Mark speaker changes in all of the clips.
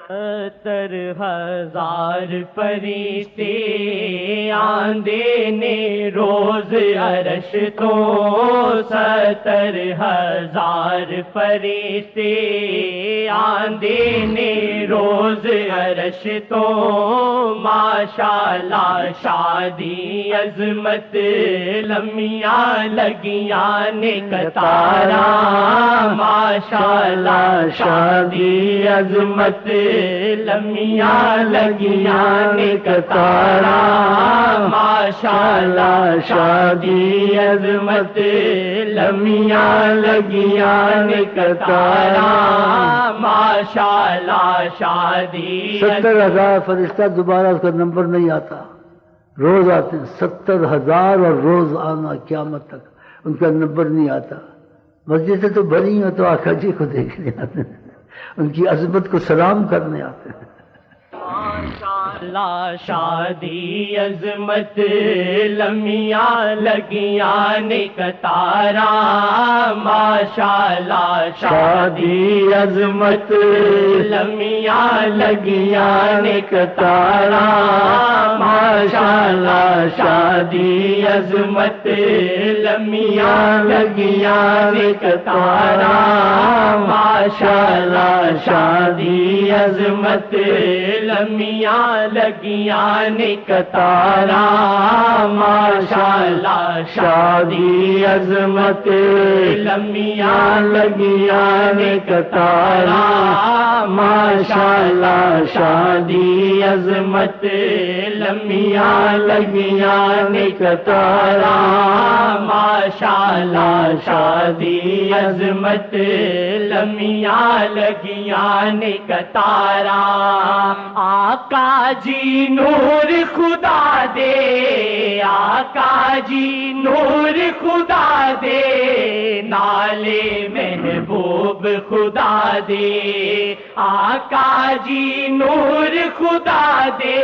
Speaker 1: 70,000 فرشتے آندے نے روز عرش تو 70,000 فرشتے آندے نے روز عرش تو ماشاءاللہ شادی عظمت لمیاں لگیاں نے قطارا ماشاءاللہ شادی عظمت لمیاں لگیاں نے قطارا ماشاءاللہ شادی عظمت لمیاں لگیاں نے قطارا ماشاءاللہ شادی
Speaker 2: 70,000 فرشتہ دوبارہ اس کا نمبر نہیں آتا، روز آتے ہیں 70,000 اور روز آنا قیامت تک ان کا نمبر نہیں آتا. مسجد سے تو بھری ہو تو آقا جی کو دیکھنے آتے ہیں، ان کی عظمت کو سلام کرنے آتے ہیں.
Speaker 1: ماشاءاللہ شادی عظمت لمیاں لگیاں نے قطارا ماشاءاللہ شادی عظمت لمیاں لگیاں نے قطارا ماشاءاللہ شادی عظمت لمیاں لگیاں نے قطارا ماشاءاللہ شادی عظمت لمیاں لگیاں نے قطارا ماشاءاللہ شادی عظمت لمیاں لگیاں نے قطارا ماشاءاللہ شادی عظمت لمیاں لگیاں نے قطارا ماشاءاللہ شادی عظمت لمیاں لگیاں نے قطارا. آقا جی نور خدا دے آقا جی نور خدا دے نالے محبوب خدا دے آقا جی نور خدا دے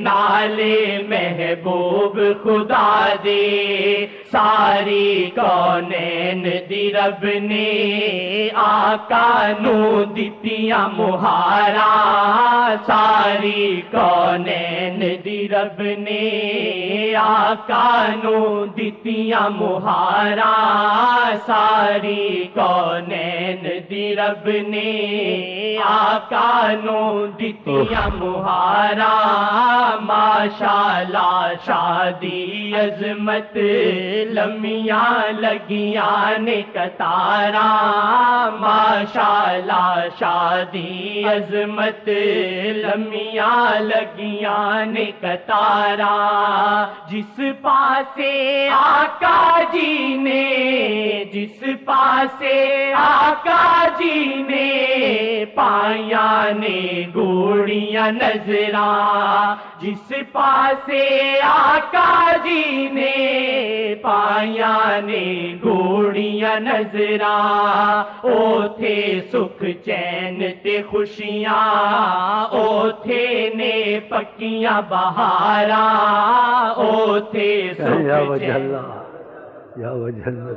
Speaker 1: نالے محبوب خدا دے. ساری کونین دی رب نے آقا نو دتیاں مہارا ساری کونین دی رب نے آقا نو دتیاں مہارا ساری کونین دی رب نے آقا نو دتیاں مہارا ماشاءاللہ شادی عظمت لمیاں لگیاں نے قطارا ماشاءاللہ شادی عظمت لمیاں لگیاں نے قطارا. جس پاسے آقا جی نے جس پاسے آقا جی نے پائیاں نے گوڑیاں نظراں جس پاسے آقا جی نے پائیاں نے گوڑیاں نظراں اوتھے سکھ چین تے خوشیاں اوتھے نے پکیاں بہاراں اوتھے سکھ چین.
Speaker 2: یا وجہ اللہ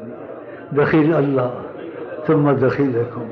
Speaker 2: دخیل اللہ ثم دخیلکم